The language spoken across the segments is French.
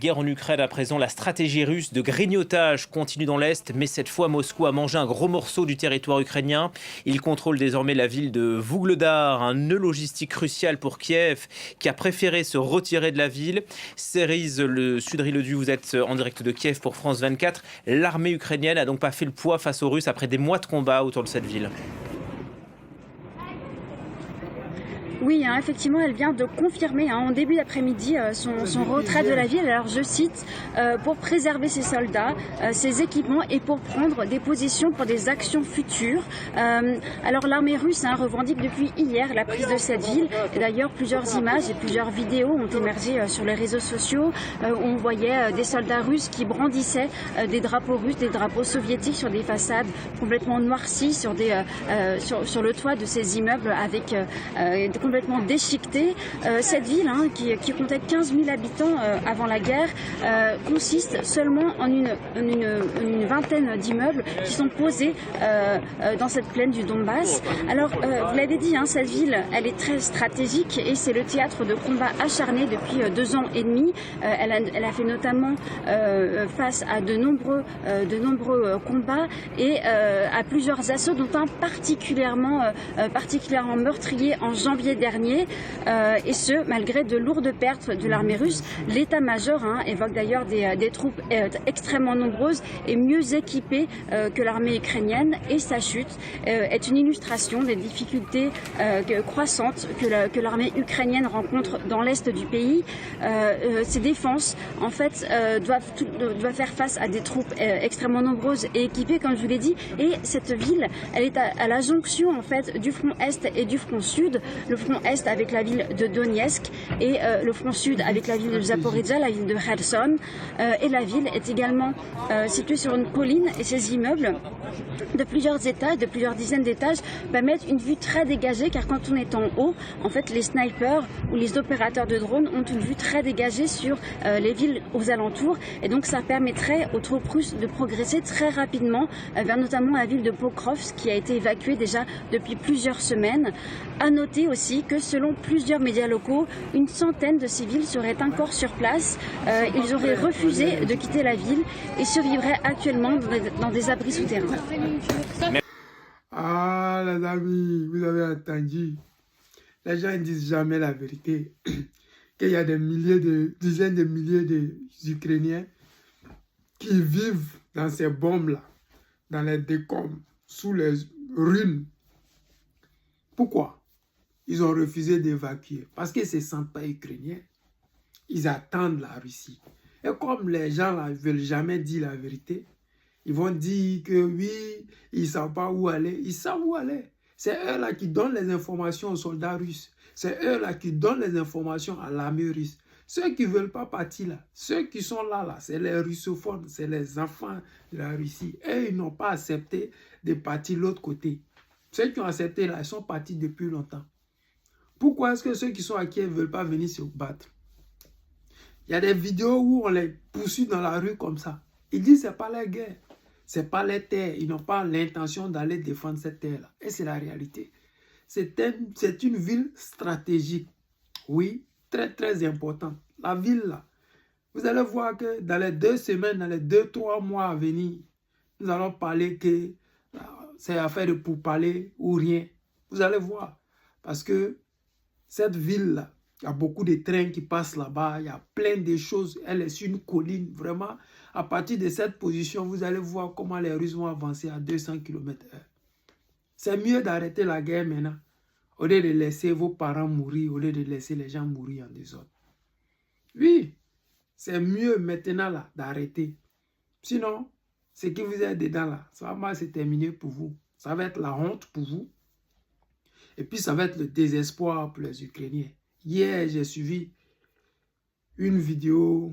Guerre en Ukraine à présent, la stratégie russe de grignotage continue dans l'Est, mais cette fois Moscou a mangé un gros morceau du territoire ukrainien. Il contrôle désormais la ville de Vuhledar, un nœud logistique crucial pour Kiev, qui a préféré se retirer de la ville. Cerise, le Sudrilodu, vous êtes en direct de Kiev pour France 24. L'armée ukrainienne n'a donc pas fait le poids face aux Russes après des mois de combat autour de cette ville. Oui, hein, effectivement, elle vient de confirmer en début d'après-midi son retrait de la ville. Alors, je cite, pour préserver ses soldats, ses équipements et pour prendre des positions pour des actions futures. Alors, l'armée russe revendique depuis hier la prise de cette ville. Et d'ailleurs, plusieurs images et plusieurs vidéos ont émergé sur les réseaux sociaux. On voyait des soldats russes qui brandissaient des drapeaux russes, des drapeaux soviétiques sur des façades complètement noircies, sur le toit de ces immeubles avec complètement déchiquetée. Cette ville, qui comptait 15 000 habitants avant la guerre, consiste seulement en une vingtaine d'immeubles qui sont posés dans cette plaine du Donbass. Alors, vous l'avez dit, cette ville, elle est très stratégique et c'est le théâtre de combats acharnés depuis 2 ans et demi. Elle a fait notamment face à de nombreux combats et à plusieurs assauts, dont un particulièrement meurtrier en janvier dernier, et ce, malgré de lourdes pertes de l'armée russe. L'état-major évoque d'ailleurs des troupes extrêmement nombreuses et mieux équipées que l'armée ukrainienne, et sa chute est une illustration des difficultés croissantes que l'armée ukrainienne rencontre dans l'est du pays. Ses défenses, en fait, doivent faire face à des troupes extrêmement nombreuses et équipées, comme je vous l'ai dit, et cette ville, elle est à la jonction, en fait, du front est et du front sud. Le front est avec la ville de Donetsk et le front sud avec la ville de Zaporizhzhia, la ville de Kherson. Et la ville est également située sur une colline, et ses immeubles de plusieurs étages, de plusieurs dizaines d'étages, permettent une vue très dégagée, car quand on est en haut, en fait, les snipers ou les opérateurs de drones ont une vue très dégagée sur les villes aux alentours, et donc ça permettrait aux troupes russes de progresser très rapidement vers notamment la ville de Pokrovsk, qui a été évacuée déjà depuis plusieurs semaines. À noter aussi que selon plusieurs médias locaux, une centaine de civils seraient encore sur place. Ils auraient refusé de quitter la ville et survivraient actuellement dans des abris souterrains. Ah, les amis, vous avez entendu. Les gens ne disent jamais la vérité. Qu'il y a dizaines de milliers d'Ukrainiens qui vivent dans ces bombes-là, dans les décombres, sous les ruines. Pourquoi? Ils ont refusé d'évacuer parce qu'ils ne se sentent pas ukrainiens. Ils attendent la Russie. Et comme les gens ne veulent jamais dire la vérité, ils vont dire que oui, ils ne savent pas où aller. Ils savent où aller. C'est eux-là qui donnent les informations aux soldats russes. C'est eux-là qui donnent les informations à l'armée russe. Ceux qui ne veulent pas partir là, ceux qui sont là, c'est les russophones, c'est les enfants de la Russie. Eux, ils n'ont pas accepté de partir de l'autre côté. Ceux qui ont accepté là, ils sont partis depuis longtemps. Pourquoi est-ce que ceux qui sont à Kiev ne veulent pas venir se battre? Il y a des vidéos où on les poursuit dans la rue comme ça. Ils disent que ce n'est pas la guerre, ce n'est pas les terres. Ils n'ont pas l'intention d'aller défendre cette terre-là. Et c'est la réalité. C'est une ville stratégique. Oui, très très importante. La ville là, vous allez voir que dans les 2 semaines, dans les 2-3 mois à venir, nous allons parler que c'est affaire de pourparler ou rien. Vous allez voir. Parce que cette ville-là, il y a beaucoup de trains qui passent là-bas, il y a plein de choses. Elle est sur une colline, vraiment. À partir de cette position, vous allez voir comment les Russes vont avancer à 200 km/h. C'est mieux d'arrêter la guerre maintenant, au lieu de laisser vos parents mourir, au lieu de laisser les gens mourir en désordre. Oui, c'est mieux maintenant là d'arrêter. Sinon, ce qui vous est dedans là, ça va mal se terminer pour vous. Ça va être la honte pour vous. Et puis, ça va être le désespoir pour les Ukrainiens. Hier, j'ai suivi une vidéo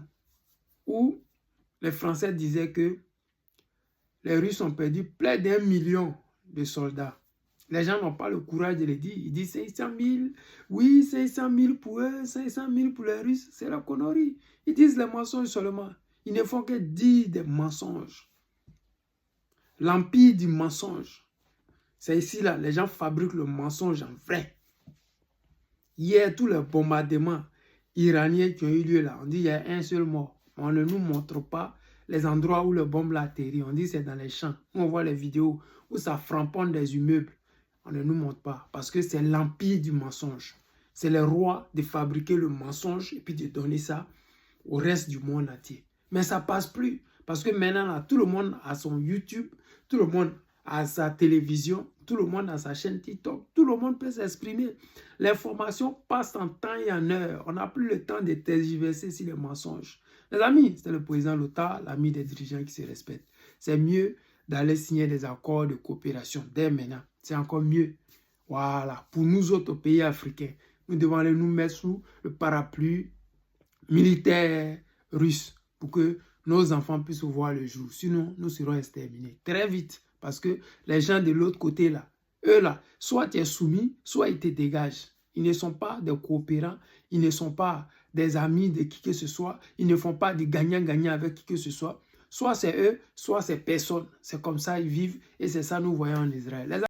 où les Français disaient que les Russes ont perdu plus d'1 million de soldats. Les gens n'ont pas le courage de le dire. Ils disent 500 000. Oui, 500 000 pour eux, 500 000 pour les Russes. C'est la connerie. Ils disent les mensonges seulement. Ils ne font que dire des mensonges. L'empire du mensonge. C'est ici, là, les gens fabriquent le mensonge en vrai. Hier, tous les bombardements iraniens qui ont eu lieu là, on dit qu'il y a un seul mort. On ne nous montre pas les endroits où le bombe atterrit. On dit que c'est dans les champs. On voit les vidéos où ça framponne des immeubles. On ne nous montre pas parce que c'est l'empire du mensonge. C'est le roi de fabriquer le mensonge et puis de donner ça au reste du monde entier. Mais ça passe plus parce que maintenant, là, tout le monde a son YouTube, tout le monde a sa télévision, tout le monde a sa chaîne TikTok, tout le monde peut s'exprimer. L'information passe en temps et en heure. On n'a plus le temps de tergiverser sur les mensonges. Les amis, c'est le président Lota, l'ami des dirigeants qui se respectent. C'est mieux d'aller signer des accords de coopération dès maintenant. C'est encore mieux. Voilà, pour nous autres pays africains, nous devons aller nous mettre sous le parapluie militaire russe pour que nos enfants puissent voir le jour. Sinon, nous serons exterminés très vite parce que les gens de l'autre côté là, eux là, soit tu es soumis, soit ils te dégagent. Ils ne sont pas des coopérants, ils ne sont pas des amis de qui que ce soit, ils ne font pas de gagnant-gagnant avec qui que ce soit. Soit c'est eux, soit c'est personne. C'est comme ça ils vivent et c'est ça nous voyons en Israël.